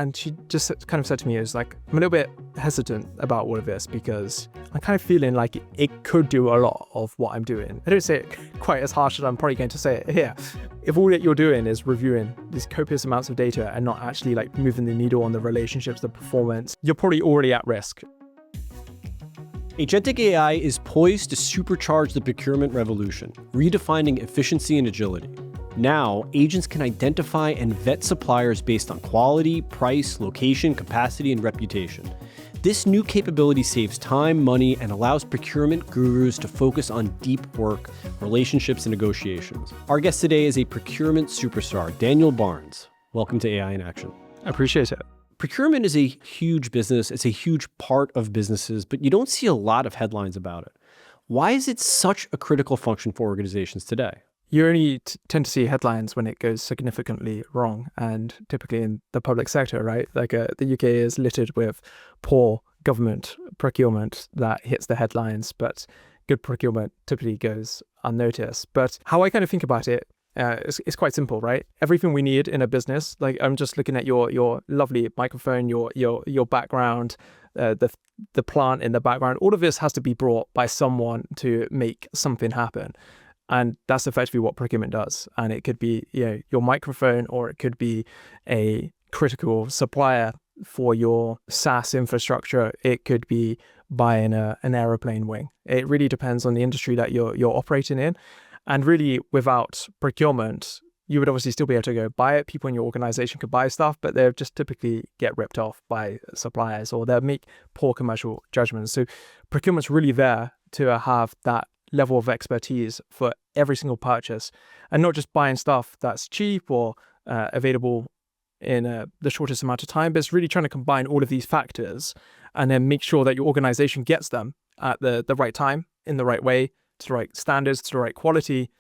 And she just kind of said to me, I'm a little bit hesitant about all of this because I'm kind of feeling like it could do a lot of what I'm doing. I don't say it quite as harsh as I'm probably going to say it here. If all that you're doing is reviewing these copious amounts of data and not actually like moving the needle on the relationships, the performance, you're probably already at risk. Agentic AI is poised to supercharge the procurement revolution, redefining efficiency and agility. Now, agents can identify and vet suppliers based on quality, price, location, capacity, and reputation. This new capability saves time, money, and allows procurement gurus to focus on deep work, relationships, and negotiations. Our guest today is a procurement superstar, Daniel Barnes. Welcome to AI in Action. I appreciate it. Procurement is a huge business. It's a huge part of businesses, but you don't see a lot of headlines about it. Why is it such a critical function for organizations today? You only tend to see headlines when it goes significantly wrong, and typically in the public sector, right? Like the UK is littered with poor government procurement that hits the headlines, but good procurement typically goes unnoticed. But how I kind of think about it is quite simple, right? Everything we need in a business, like I'm just looking at your lovely microphone, your background, the plant in the background, all of this has to be brought by someone to make something happen. And that's effectively what procurement does. And it could be your microphone, or it could be a critical supplier for your SaaS infrastructure. It could be buying an aeroplane wing. It really depends on the industry that you're operating in. And really, without procurement, you would obviously still be able to go buy it. People in your organization could buy stuff, but they'll just typically get ripped off by suppliers, or they'll make poor commercial judgments. So procurement's really there to have that level of expertise for every single purchase, and not just buying stuff that's cheap or available in the shortest amount of time, but it's really trying to combine all of these factors and then make sure that your organization gets them at the right time, in the right way, to the right standards, to the right quality,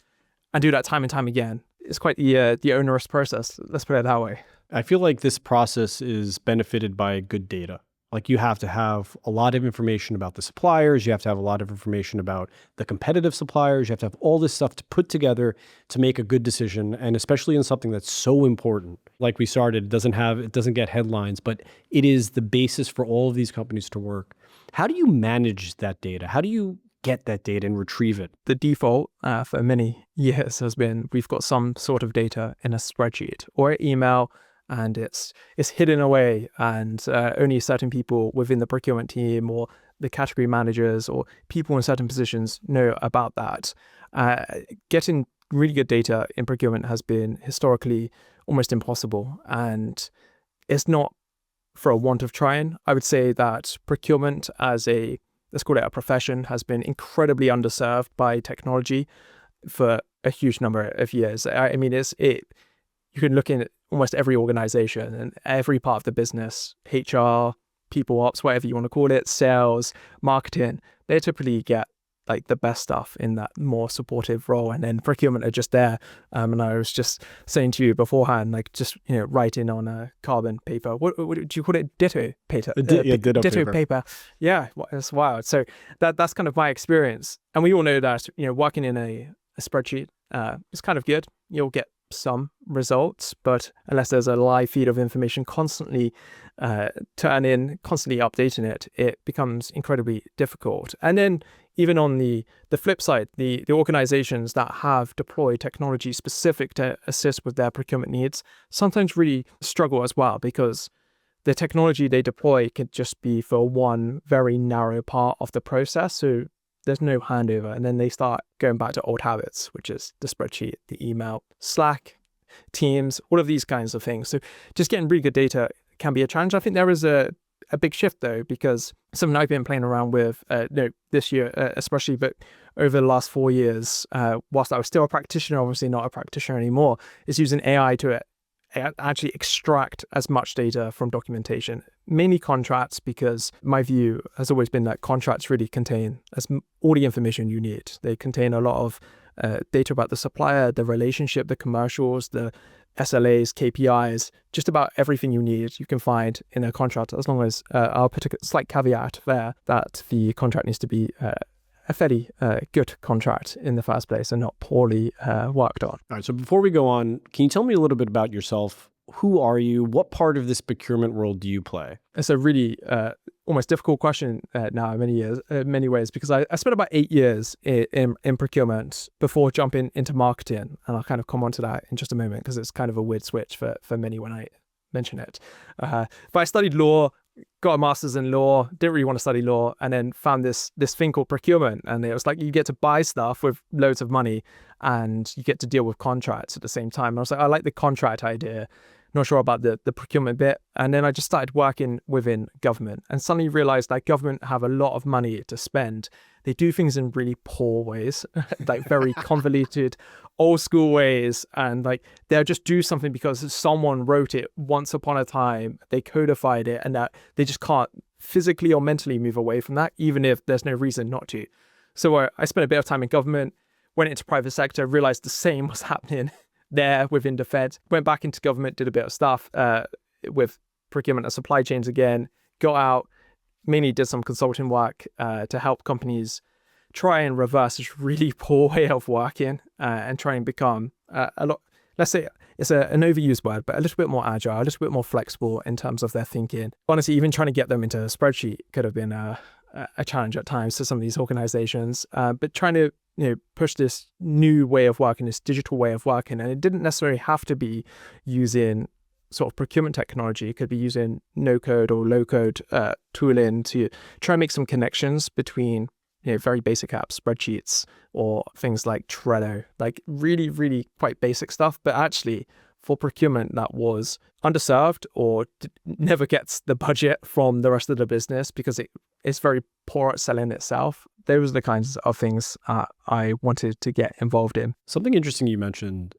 and do that time and time again. It's quite the onerous process, let's put it that way. I feel like this process is benefited by good data. Like, you have to have a lot of information about the suppliers. You have to have a lot of information about the competitive suppliers. You have to have all this stuff to put together to make a good decision. And especially in something that's so important, like we started, it doesn't get headlines, but it is the basis for all of these companies to work. How do you manage that data? How do you get that data and retrieve it? The default for many years has been we've got some sort of data in a spreadsheet or email, and it's hidden away, and only certain people within the procurement team or the category managers or people in certain positions know about that. Getting really good data in procurement has been historically almost impossible, and it's not for a want of trying. I would say that procurement as let's call it a profession, has been incredibly underserved by technology for a huge number of years. I mean, you can look in almost every organization and every part of the business, HR, people ops, whatever you want to call it, sales, marketing, they typically get like the best stuff in that more supportive role, and then procurement are just there. And I was just saying to you beforehand, like just writing on a carbon paper. What do you call it? Ditto paper. Ditto paper. Yeah, it's wild. So that's kind of my experience. And we all know that working in a spreadsheet is kind of good. You'll get some results, but unless there's a live feed of information constantly constantly updating it, it becomes incredibly difficult. And then even on the flip side, the organizations that have deployed technology specific to assist with their procurement needs sometimes really struggle as well, because the technology they deploy could just be for one very narrow part of the process. So there's no handover, and then they start going back to old habits, which is the spreadsheet, the email, Slack, Teams, all of these kinds of things. So just getting really good data can be a challenge. I think there is a big shift though, because something I've been playing around with this year especially, but over the last 4 years, whilst I was still a practitioner, obviously not a practitioner anymore, is using AI to actually extract as much data from documentation, mainly contracts, because my view has always been that contracts really contain all the information you need. They contain a lot of data about the supplier, the relationship, the commercials, the SLAs, KPIs, just about everything you need you can find in a contract, as long as our particular slight caveat there that the contract needs to be a fairly good contract in the first place and not poorly worked on. All right. So before we go on, can you tell me a little bit about yourself? Who are you? What part of this procurement world do you play? It's a really almost difficult question now in many ways, because I spent about 8 years in procurement before jumping into marketing. And I'll kind of come on to that in just a moment, because it's kind of a weird switch for many when I mention it. But I studied law, got a master's in law, didn't really want to study law, and then found this thing called procurement. And it was like you get to buy stuff with loads of money and you get to deal with contracts at the same time. And I was like, I like the contract idea, not sure about the procurement bit. And then I just started working within government and suddenly realized that government have a lot of money to spend. They do things in really poor ways, like very convoluted, old school ways. And like they'll just do something because someone wrote it once upon a time, they codified it, and that they just can't physically or mentally move away from that, even if there's no reason not to. So I spent a bit of time in government, went into private sector, realized the same was happening there within the Fed, went back into government, did a bit of stuff with procurement and supply chains again, got out, mainly did some consulting work to help companies try and reverse this really poor way of working and try and become a lot, let's say it's an overused word, but a little bit more agile, a little bit more flexible in terms of their thinking. Honestly, even trying to get them into a spreadsheet could have been a challenge at times to some of these organizations, but trying to push this new way of working, this digital way of working. And it didn't necessarily have to be using sort of procurement technology. It could be using no-code or low-code tooling to try and make some connections between very basic apps, spreadsheets, or things like Trello, like really, really quite basic stuff. But actually, for procurement that was underserved or never gets the budget from the rest of the business because it's very poor at selling itself. Those are the kinds of things I wanted to get involved in. Something interesting you mentioned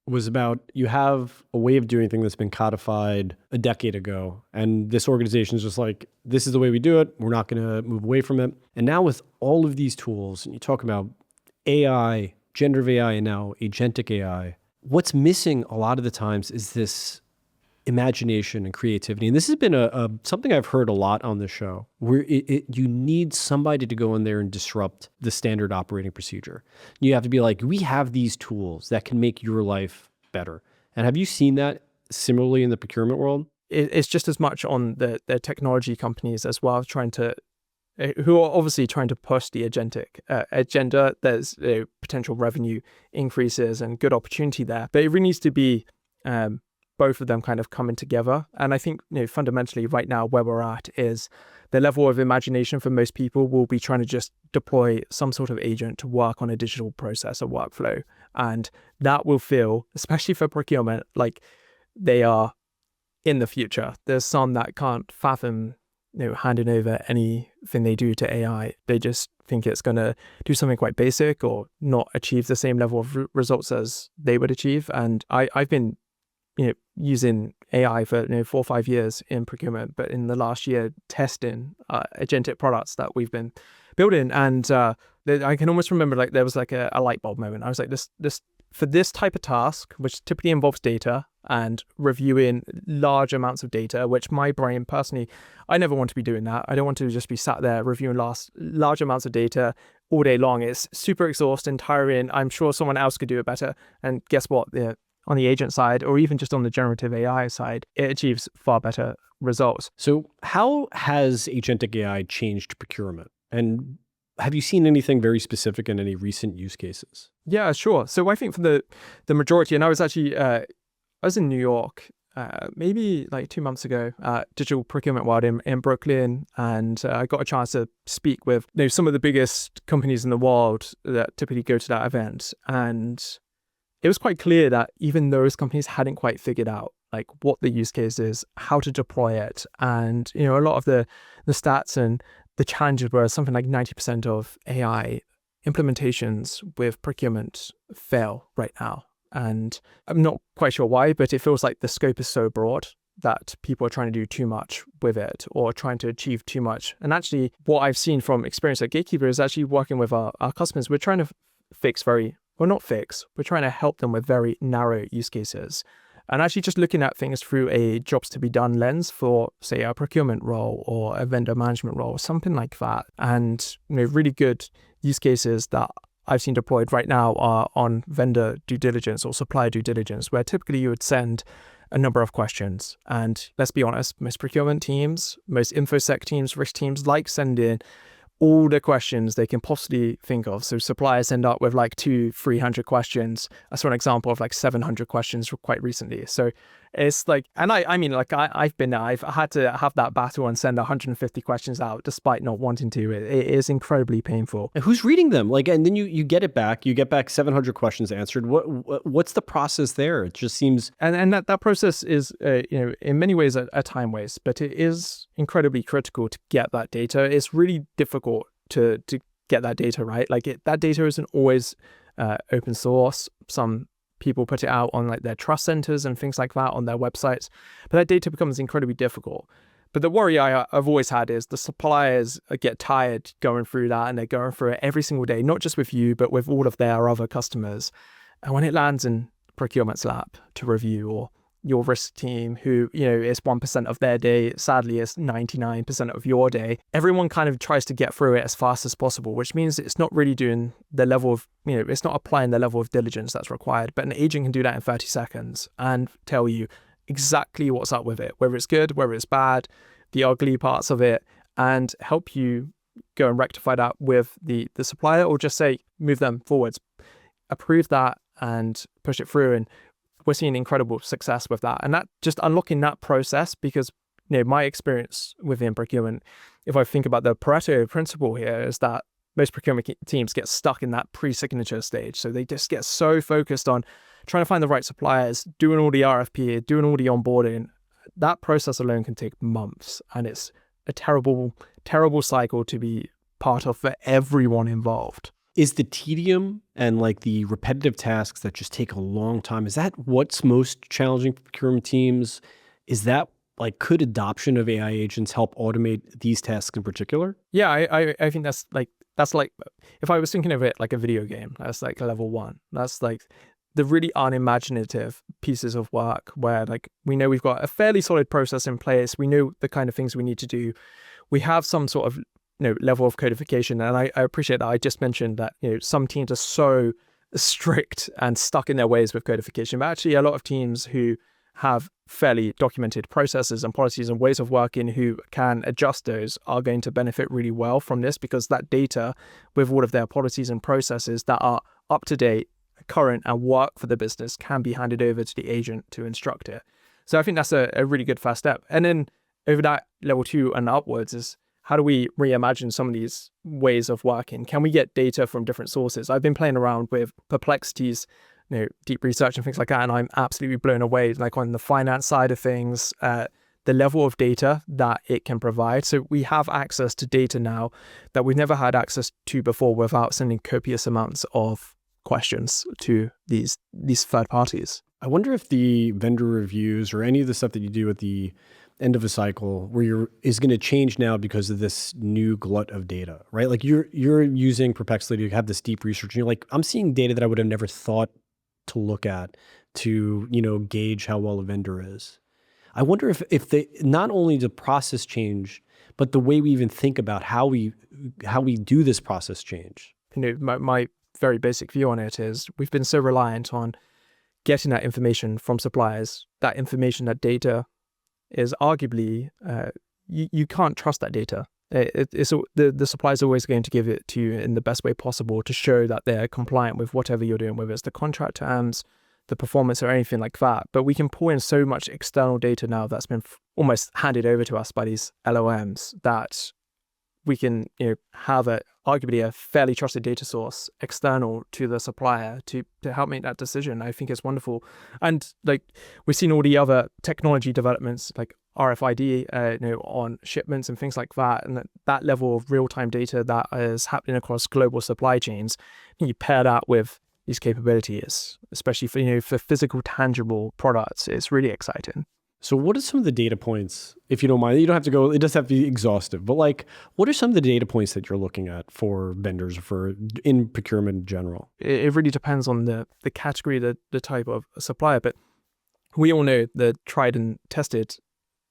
was about you have a way of doing things that's been codified a decade ago. And this organization is just like, this is the way we do it. We're not going to move away from it. And now with all of these tools, and you talk about AI, generative AI, and now agentic AI, what's missing a lot of the times is this imagination and creativity. And this has been something I've heard a lot on the show, where you need somebody to go in there and disrupt the standard operating procedure. You have to be like, we have these tools that can make your life better. And have you seen that similarly in the procurement world? It's just as much on the technology companies as well, who are obviously trying to push the agentic agenda. There's potential revenue increases and good opportunity there, but it really needs to be both of them kind of coming together. And I think fundamentally right now where we're at is the level of imagination for most people will be trying to just deploy some sort of agent to work on a digital process or workflow. And that will feel, especially for procurement, like they are in the future. There's some that can't fathom handing over anything they do to AI. They just think it's going to do something quite basic or not achieve the same level of results as they would achieve. And I've been using AI for 4 or 5 years in procurement, but in the last year testing agentic products that we've been building. And I can almost remember like there was like a light bulb moment. I was like, this for this type of task, which typically involves data and reviewing large amounts of data, which my brain personally, I never want to be doing that. I don't want to just be sat there reviewing large amounts of data all day long. It's super exhausting, tiring. I'm sure someone else could do it better. And guess what? On the agent side, or even just on the generative AI side, it achieves far better results. So how has agentic AI changed procurement? And have you seen anything very specific in any recent use cases? Yeah, sure. So I think for the majority, and I was actually, I was in New York maybe like 2 months ago, Digital Procurement World in Brooklyn, and I got a chance to speak with some of the biggest companies in the world that typically go to that event. And it was quite clear that even those companies hadn't quite figured out like what the use case is, how to deploy it. And, a lot of the stats and the challenges were something like 90% of AI implementations with procurement fail right now. And I'm not quite sure why, but it feels like the scope is so broad that people are trying to do too much with it or trying to achieve too much. And actually what I've seen from experience at Gatekeeper is actually working with our customers. We're trying to we're trying to help them with very narrow use cases. And actually just looking at things through a jobs to be done lens for, say, a procurement role or a vendor management role, or something like that. And really good use cases that I've seen deployed right now are on vendor due diligence or supplier due diligence, where typically you would send a number of questions. And let's be honest, most procurement teams, most infosec teams, risk teams like send in all the questions they can possibly think of. So suppliers end up with like 200-300 questions. I saw an example of like 700 questions quite recently. So it's like, and I mean, like I've been there. I've had to have that battle and send 150 questions out despite not wanting to. It is incredibly painful. And who's reading them? Like, and then you get it back. You get back 700 questions answered. What's the process there? It just seems. And that process is, in many ways a time waste, but it is incredibly critical to get that data. It's really difficult to get that data right. Like that data isn't always open source. Some people put it out on like their trust centers and things like that on their websites, but that data becomes incredibly difficult. But the worry I've always had is the suppliers get tired going through that, and they're going through it every single day, not just with you, but with all of their other customers. And when it lands in procurement's lap to review, or your risk team, who, is 1% of their day, sadly is 99% of your day, everyone kind of tries to get through it as fast as possible, which means it's not really doing the level of, it's not applying the level of diligence that's required. But an agent can do that in 30 seconds and tell you exactly what's up with it, whether it's good, whether it's bad, the ugly parts of it, and help you go and rectify that with the supplier, or just say, move them forwards, approve that and push it through. And we're seeing incredible success with that. And that just unlocking that process, because my experience within procurement, if I think about the Pareto principle here, is that most procurement teams get stuck in that pre-signature stage. So they just get so focused on trying to find the right suppliers, doing all the RFP, doing all the onboarding. That process alone can take months, and it's a terrible, terrible cycle to be part of for everyone involved. Is the tedium and like the repetitive tasks that just take a long time, is that what's most challenging for procurement teams? Is that like, could adoption of AI agents help automate these tasks in particular? Yeah, I think that's like, if I was thinking of it like a video game, that's like level one. That's like the really unimaginative pieces of work where like we know we've got a fairly solid process in place. We know the kind of things we need to do. We have some sort of level of codification. And I appreciate that. I just mentioned that, some teams are so strict and stuck in their ways with codification, but actually a lot of teams who have fairly documented processes and policies and ways of working who can adjust those are going to benefit really well from this, because that data with all of their policies and processes that are up to date, current, and work for the business can be handed over to the agent to instruct it. So I think that's a really good first step. And then over that level 2 and upwards is, how do we reimagine some of these ways of working? Can we get data from different sources? I've been playing around with Perplexity's, deep research and things like that, and I'm absolutely blown away. Like on the finance side of things, the level of data that it can provide. So we have access to data now that we've never had access to before without sending copious amounts of questions to these third parties. I wonder if the vendor reviews or any of the stuff that you do at the end of a cycle is going to change now because of this new glut of data, right? Like you're using Perplexity to have this deep research, and you're like, I'm seeing data that I would have never thought to look at to, gauge how well a vendor is. I wonder if not only the process change, but the way we even think about how we do this process change. My very basic view on it is we've been so reliant on getting that information from suppliers. That information, that data, is arguably you can't trust that data. The supplier is always going to give it to you in the best way possible to show that they're compliant with whatever you're doing, whether it's the contract terms, the performance, or anything like that. But we can pull in so much external data now that's been almost handed over to us by these LLMs that we can have arguably a fairly trusted data source external to the supplier to help make that decision. I think it's wonderful. And like we've seen all the other technology developments like RFID on shipments and things like that, and that level of real-time data that is happening across global supply chains. You pair that with these capabilities, especially for physical tangible products, it's really exciting. So what are some of the data points, if you don't mind? You don't have to go, it doesn't have to be exhaustive, but like, what are some of the data points that you're looking at for vendors or in procurement in general? It really depends on the category, the type of supplier, but we all know the tried and tested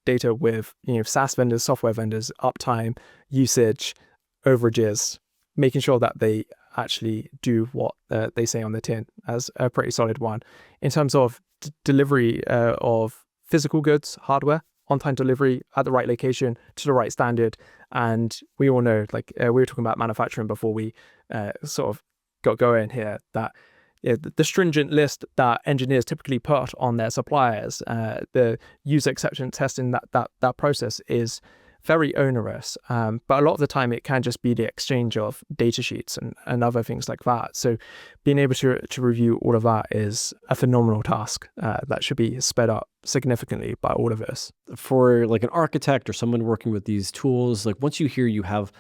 data with SaaS vendors, software vendors, uptime, usage, overages, making sure that they actually do what they say on the tin as a pretty solid one. In terms of delivery of physical goods, hardware, on-time delivery at the right location to the right standard. And we all know, like we were talking about manufacturing before we sort of got going here, that the stringent list that engineers typically put on their suppliers, the user acceptance testing, that process is very onerous. But a lot of the time it can just be the exchange of data sheets and other things like that. So being able to review all of that is a phenomenal task that should be sped up significantly by all of us. For like an architect or someone working with these tools, like once you hear you have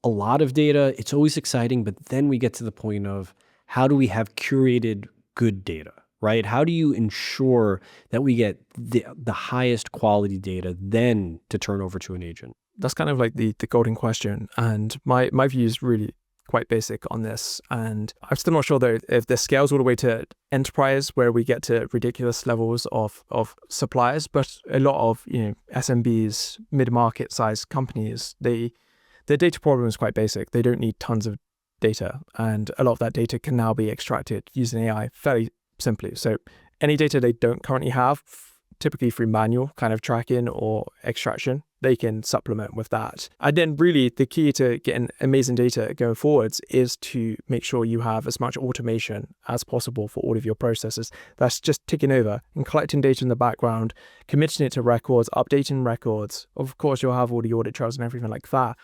a lot of data, it's always exciting, but then we get to the point of how do we have curated good data, right? How do you ensure that we get the highest quality data then to turn over to an agent? That's kind of like the golden question. And my view is really quite basic on this. And I'm still not sure though if this scales all the way to enterprise where we get to ridiculous levels of suppliers, but a lot of SMBs, mid-market size companies, their data problem is quite basic. They don't need tons of data, and a lot of that data can now be extracted using AI fairly simply. So any data they don't currently have, typically through manual kind of tracking or extraction, they can supplement with that. And then really the key to getting amazing data going forwards is to make sure you have as much automation as possible for all of your processes. That's just ticking over and collecting data in the background, committing it to records, updating records. Of course, you'll have all the audit trails and everything like that.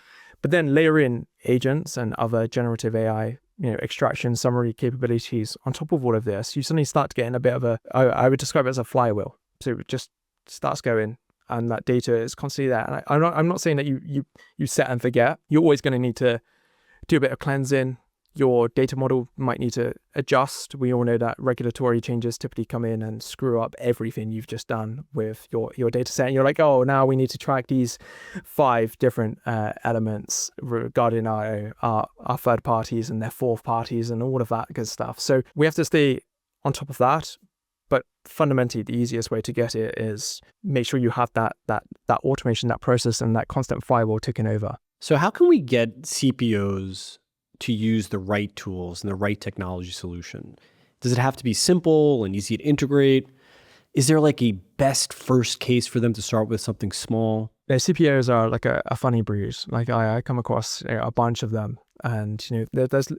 But then layer in agents and other generative AI, extraction, summary capabilities on top of all of this. You suddenly start to get in a bit of I would describe it as a flywheel. So it just starts going, and that data is constantly there. And I'm not saying that you set and forget. You're always going to need to do a bit of cleansing. Your data model might need to adjust. We all know that regulatory changes typically come in and screw up everything you've just done with your data set. And you're like, oh, now we need to track these 5 different elements regarding our third parties and their fourth parties and all of that good stuff. So we have to stay on top of that. But fundamentally, the easiest way to get it is make sure you have that automation, that process, and that constant firewall ticking over. So how can we get CPOs to use the right tools and the right technology solution? Does it have to be simple and easy to integrate? Is there like a best first case for them to start with something small? Yeah, CPOs are like a funny breed. Like I come across a bunch of them, and there's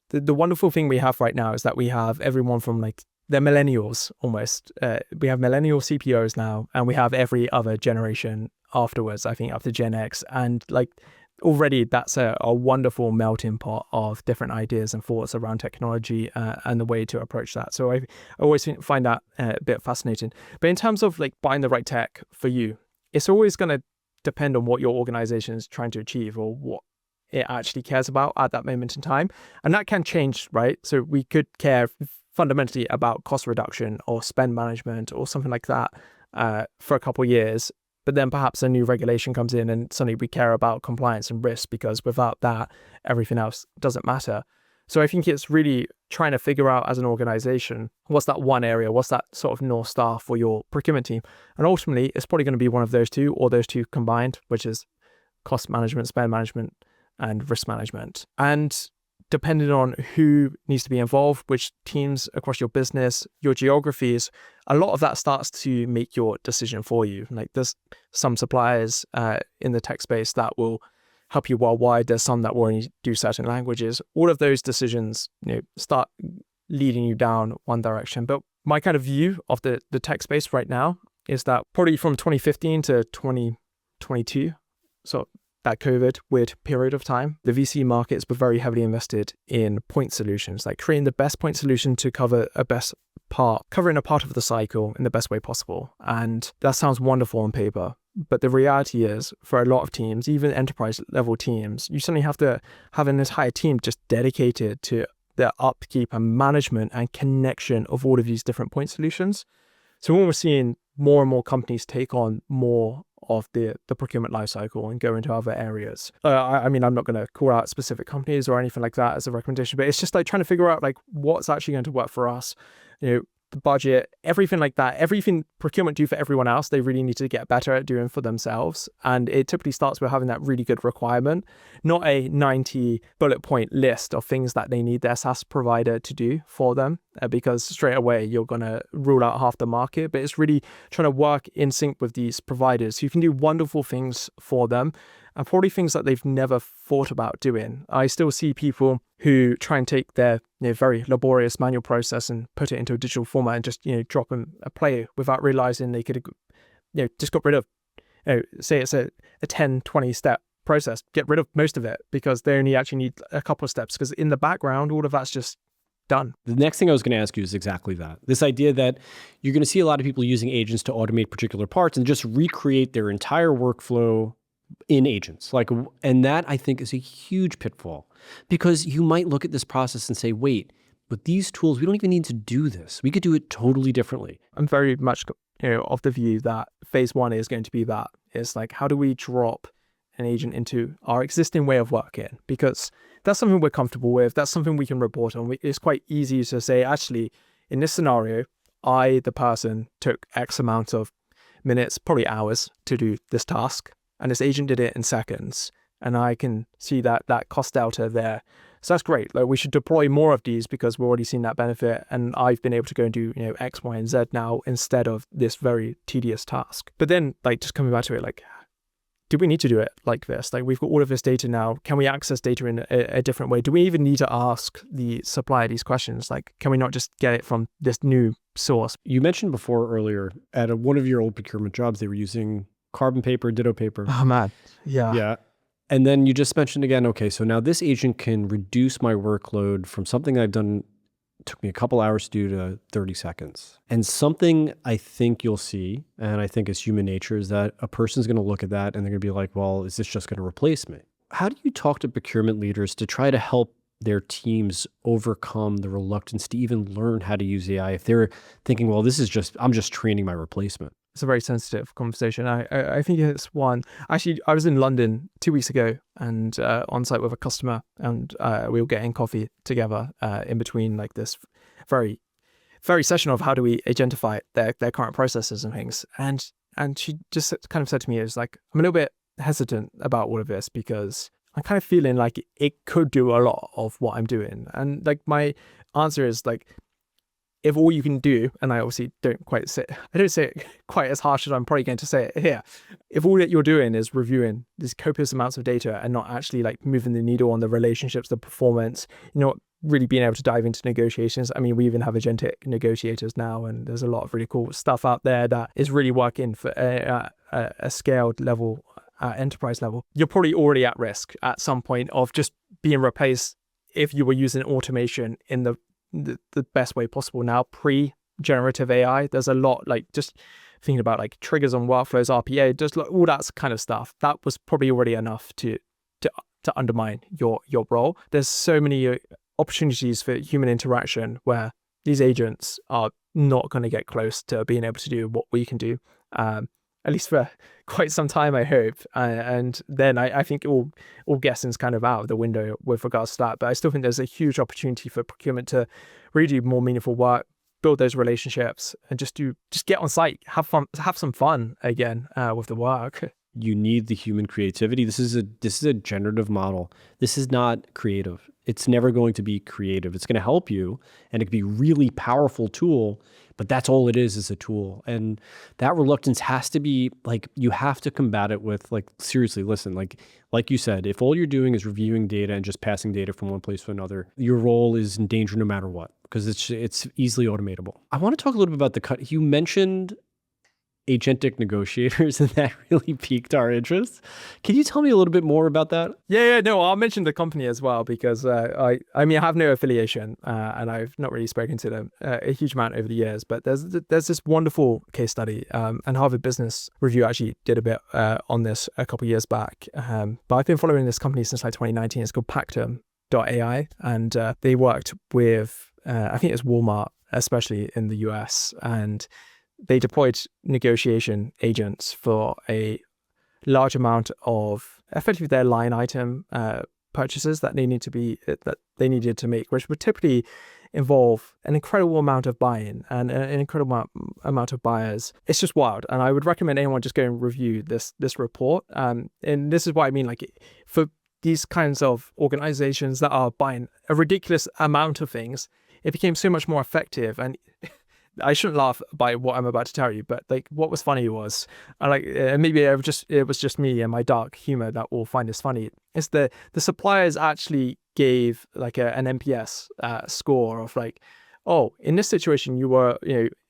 the wonderful thing we have right now is that we have everyone from like they're millennials almost. We have millennial CPOs now, and we have every other generation afterwards. I think up to Gen X, and like already that's a wonderful melting pot of different ideas and thoughts around technology and the way to approach that. So I always find that a bit fascinating. But in terms of like buying the right tech for you, it's always going to depend on what your organization is trying to achieve or what it actually cares about at that moment in time. And that can change, right? So we could care fundamentally about cost reduction or spend management or something like that for a couple of years. But then perhaps a new regulation comes in and suddenly we care about compliance and risk, because without that, everything else doesn't matter. So I think it's really trying to figure out as an organization, what's that one area, what's that sort of North Star for your procurement team? And ultimately, it's probably going to be one of those two or those two combined, which is cost management, spend management, and risk management. And depending on who needs to be involved, which teams across your business, your geographies, a lot of that starts to make your decision for you. Like there's some suppliers in the tech space that will help you worldwide. There's some that will only do certain languages. All of those decisions, start leading you down one direction. But my kind of view of the tech space right now is that probably from 2015 to 2022, so that COVID weird period of time, the VC markets were very heavily invested in point solutions, like creating the best point solution to cover covering a part of the cycle in the best way possible. And that sounds wonderful on paper. But the reality is, for a lot of teams, even enterprise level teams, you suddenly have to have an entire team just dedicated to the upkeep and management and connection of all of these different point solutions. So when we're seeing more and more companies take on more of the procurement lifecycle and go into other areas. I mean, I'm not going to call out specific companies or anything like that as a recommendation, but it's just like trying to figure out like what's actually going to work for us. the budget, everything like that, everything procurement do for everyone else, they really need to get better at doing for themselves. And it typically starts with having that really good requirement, not a 90 bullet point list of things that they need their SaaS provider to do for them, because straight away you're going to rule out half the market. But it's really trying to work in sync with these providers who can do wonderful things for them, and probably things that they've never thought about doing. I still see people who try and take their very laborious manual process and put it into a digital format and just drop in a play without realizing they could just got rid of, say it's a 10-20 step process, get rid of most of it because they only actually need a couple of steps, because in the background all of that's just done. The next thing I was going to ask you is exactly that. This idea that you're going to see a lot of people using agents to automate particular parts and just recreate their entire workflow in agents. And that I think is a huge pitfall, because you might look at this process and say, wait, with these tools, we don't even need to do this. We could do it totally differently. I'm very much of the view that phase one is going to be that. It's like, how do we drop an agent into our existing way of working? Because that's something we're comfortable with. That's something we can report on. It's quite easy to say, actually, in this scenario, the person, took X amount of minutes, probably hours to do this task. And this agent did it in seconds. And I can see that cost delta there. So that's great. Like, we should deploy more of these because we're already seeing that benefit. And I've been able to go and do, X, Y, and Z now instead of this very tedious task. But then just coming back to it, do we need to do it like this? We've got all of this data now. Can we access data in a different way? Do we even need to ask the supplier these questions? Can we not just get it from this new source? You mentioned before earlier at one of your old procurement jobs, they were using carbon paper, ditto paper. Oh man. Yeah. Yeah. And then you just mentioned again, okay, so now this agent can reduce my workload from something I've done, took me a couple hours to do, to 30 seconds. And something I think you'll see, and I think it's human nature, is that a person's going to look at that and they're going to be like, well, is this just going to replace me? How do you talk to procurement leaders to try to help their teams overcome the reluctance to even learn how to use AI if they're thinking, well, I'm just training my replacement? It's a very sensitive conversation. I think it's one. Actually, I was in London 2 weeks ago and on site with a customer, and we were getting coffee together in between this very, very session of how do we agentify their current processes and things. And she just kind of said to me, I'm a little bit hesitant about all of this because I'm kind of feeling like it could do a lot of what I'm doing. And my answer is if all you can do, and I obviously don't say it quite as harsh as I'm probably going to say it here. If all that you're doing is reviewing these copious amounts of data and not actually moving the needle on the relationships, the performance, you're not really being able to dive into negotiations. I mean, we even have agentic negotiators now, and there's a lot of really cool stuff out there that is really working for a scaled level, enterprise level. You're probably already at risk at some point of just being replaced if you were using automation in the best way possible. Now, pre-generative AI, there's a lot just thinking about triggers on workflows, RPA, just all that kind of stuff. That was probably already enough to undermine your role. There's so many opportunities for human interaction where these agents are not going to get close to being able to do what we can do, at least for quite some time, I hope. And then I think all guessing's kind of out of the window with regards to that. But I still think there's a huge opportunity for procurement to really do more meaningful work, build those relationships, and just get on site, have fun, have some fun again with the work. You need the human creativity. This is a generative model. This is not creative. It's never going to be creative. It's going to help you, and it can be a really powerful tool, but that's all it is a tool. And that reluctance has to be you have to combat it with seriously, listen, like you said, if all you're doing is reviewing data and just passing data from one place to another, your role is in danger no matter what, because it's easily automatable. I want to talk a little bit about you mentioned agentic negotiators, and that really piqued our interest. Can you tell me a little bit more about that? Yeah, no, I'll mention the company as well, because I have no affiliation and I've not really spoken to them a huge amount over the years, but there's this wonderful case study, and Harvard Business Review actually did a bit on this a couple of years back, but I've been following this company since 2019. It's called Pactum.ai, and they worked with, I think it's Walmart, especially in the US, and they deployed negotiation agents for a large amount of effectively their line item purchases that they needed to make, which were typically involve an incredible amount of buy-in and an incredible amount of buyers. It's just wild. And I would recommend anyone just go and review this report. And this is what I mean, like for these kinds of organizations that are buying a ridiculous amount of things, it became so much more effective. And I shouldn't laugh by what I'm about to tell you, but like what was funny was, maybe it was just me and my dark humor that will find this funny, is the suppliers actually gave like an NPS score of like, oh, in this situation you were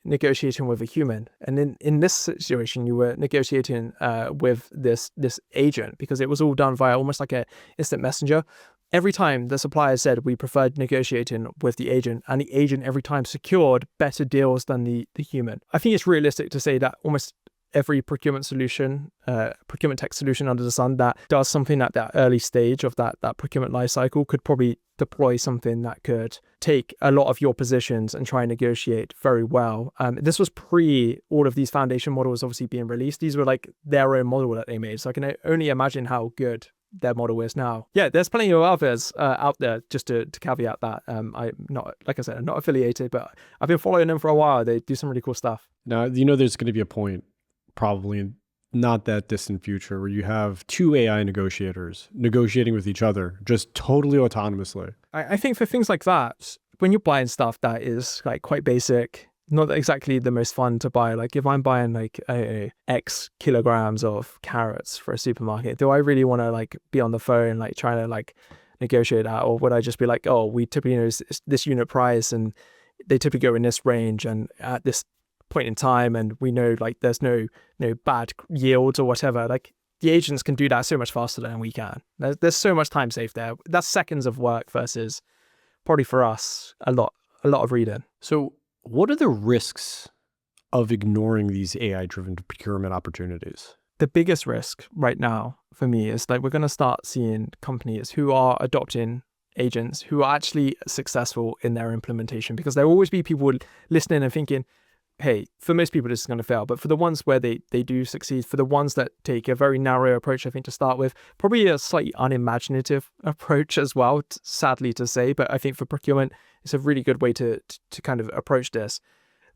negotiating with a human, and in this situation you were negotiating with this agent, because it was all done via almost like a instant messenger. Every time the supplier said we preferred negotiating with the agent, and the agent every time secured better deals than the human. I think it's realistic to say that almost every procurement tech solution under the sun that does something at that early stage of that procurement life cycle could probably deploy something that could take a lot of your positions and try and negotiate very well. This was pre all of these foundation models obviously being released. These were like their own model that they made. So I can only imagine how good their model is now. Yeah, there's plenty of others out there, just to caveat that. I'm not, like I said, I'm not affiliated, but I've been following them for a while. They do some really cool stuff. Now, there's going to be a point, probably in not that distant future, where you have two AI negotiators negotiating with each other, just totally autonomously. I think for things like that, when you're buying stuff that is like quite basic, not exactly the most fun to buy. Like if I'm buying like X kilograms of carrots for a supermarket, do I really want to like be on the phone like trying to like negotiate that, or would I just be like, oh, we typically know this unit price and they typically go in this range and at this point in time, and we know like there's no bad yields or whatever. Like the agents can do that so much faster than we can. There's so much time saved there. That's seconds of work versus probably for us a lot of reading. So what are the risks of ignoring these AI-driven procurement opportunities? The biggest risk right now for me is like we're going to start seeing companies who are adopting agents who are actually successful in their implementation, because there will always be people listening and thinking, hey, for most people this is going to fail. But for the ones where they do succeed, for the ones that take a very narrow approach, I think to start with, probably a slightly unimaginative approach as well, sadly to say, but I think for procurement, it's a really good way to kind of approach this.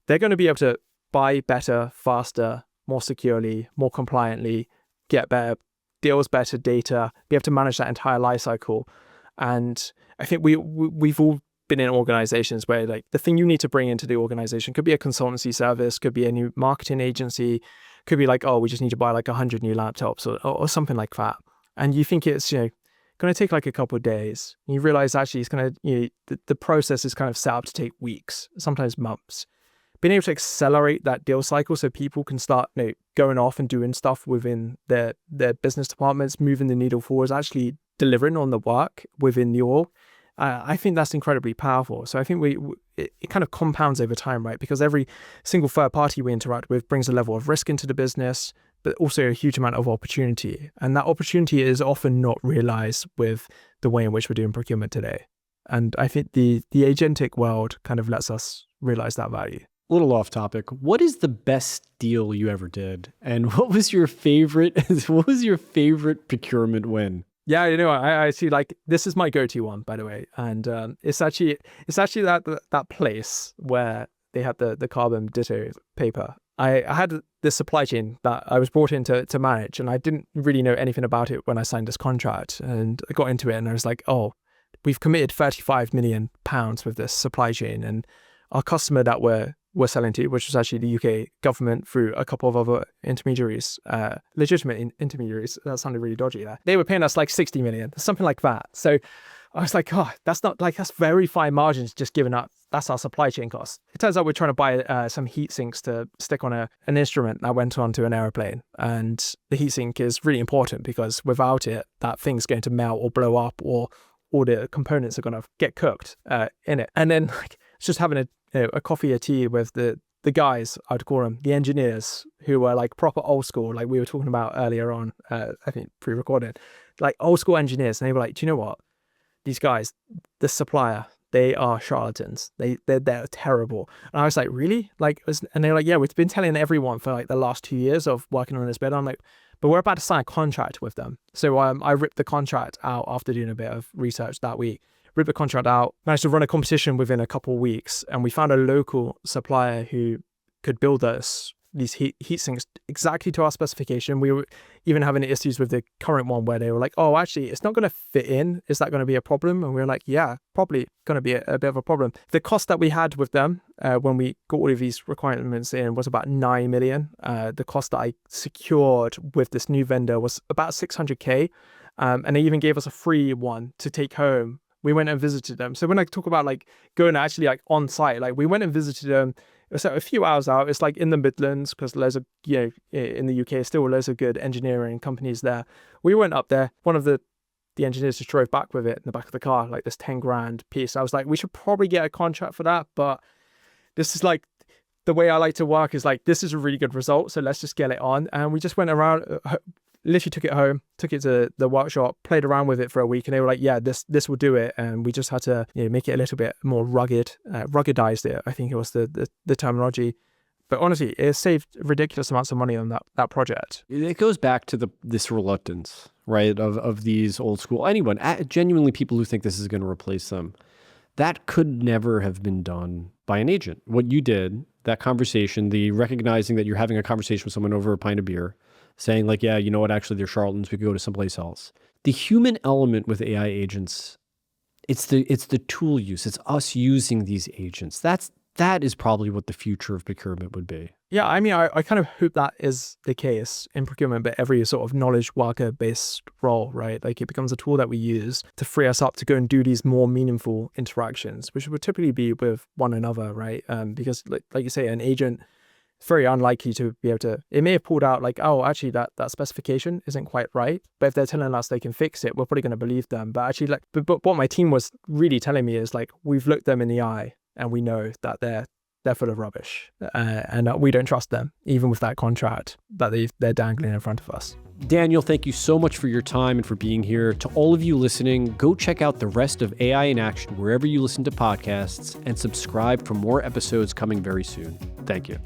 They're going to be able to buy better, faster, more securely, more compliantly, get better deals, better data, be able to manage that entire life cycle. And I think we've all been in organizations where like the thing you need to bring into the organization could be a consultancy service, could be a new marketing agency, could be like, oh, we just need to buy like 100 new laptops or something like that. And you think it's, going to take like a couple of days. And you realize actually it's going to, the process is kind of set up to take weeks, sometimes months. Being able to accelerate that deal cycle so people can start going off and doing stuff within their business departments, moving the needle forward, actually delivering on the work within the org. I think that's incredibly powerful. So I think it kind of compounds over time, right? Because every single third party we interact with brings a level of risk into the business, but also a huge amount of opportunity. And that opportunity is often not realized with the way in which we're doing procurement today. And I think the agentic world kind of lets us realize that value. A little off topic. What is the best deal you ever did? And what was your favorite procurement win? Yeah, I see. Like this is my go-to one, by the way, and it's actually that place where they had the carbon ditto paper. I had this supply chain that I was brought in to manage, and I didn't really know anything about it when I signed this contract. And I got into it, and I was like, oh, we've committed £35 million with this supply chain, and our customer that we're selling to, which was actually the UK government through a couple of other intermediaries, legitimate intermediaries. That sounded really dodgy there. They were paying us like 60 million, something like that. So I was like, oh, that's very fine margins just given up. That's our supply chain cost. It turns out we're trying to buy some heat sinks to stick on an instrument that went onto an aeroplane. And the heat sink is really important because without it, that thing's going to melt or blow up, or all the components are going to get cooked in it. And then it's just having a coffee or tea with the guys, I'd call them, the engineers, who were like proper old school, like we were talking about earlier on, I think pre-recorded, like old school engineers. And they were like, do you know what? These guys, the supplier, they are charlatans. They're terrible. And I was like, really? And they were like, yeah, we've been telling everyone for like the last 2 years of working on this bid. I'm like, but we're about to sign a contract with them. So I ripped the contract out after doing a bit of research that week. ripped the contract out, managed to run a competition within a couple of weeks, and we found a local supplier who could build us these heat sinks exactly to our specification. We were even having issues with the current one where they were like, oh, actually, it's not going to fit in. Is that going to be a problem? And we were like, yeah, probably going to be a bit of a problem. The cost that we had with them when we got all of these requirements in was about 9 million. The cost that I secured with this new vendor was about 600K. And they even gave us a free one to take home. We went and visited them. So when I talk about like going actually like on site, like we went and visited them. So a few hours out, it's like in the Midlands, because loads of, in the UK, still loads of good engineering companies there. We went up there. One of the engineers just drove back with it in the back of the car, like this 10 grand piece. I was like, we should probably get a contract for that. But this is like, the way I like to work is like, this is a really good result. So let's just get it on. And we just went around, literally took it home, took it to the workshop, played around with it for a week, and they were like, yeah, this will do it. And we just had to make it a little bit more ruggedized it, I think it was the terminology. But honestly, it saved ridiculous amounts of money on that project. It goes back to this reluctance, right, of these old school, anyone, genuinely people who think this is going to replace them. That could never have been done by an agent. What you did, that conversation, the recognizing that you're having a conversation with someone over a pint of beer, saying like, yeah, you know what, actually they're charlatans, we could go to someplace else. The human element with AI agents, it's the tool use. It's us using these agents. That is probably what the future of procurement would be. Yeah, I mean, I kind of hope that is the case in procurement, but every sort of knowledge worker-based role, right? Like it becomes a tool that we use to free us up to go and do these more meaningful interactions, which would typically be with one another, right? Because like you say, an agent, it's very unlikely to be able to, it may have pulled out like, oh, actually that specification isn't quite right. But if they're telling us they can fix it, we're probably going to believe them. But actually but what my team was really telling me is like, we've looked them in the eye and we know that they're full of rubbish and we don't trust them, even with that contract that they're dangling in front of us. Daniel, thank you so much for your time and for being here. To all of you listening, go check out the rest of AI in Action wherever you listen to podcasts and subscribe for more episodes coming very soon. Thank you.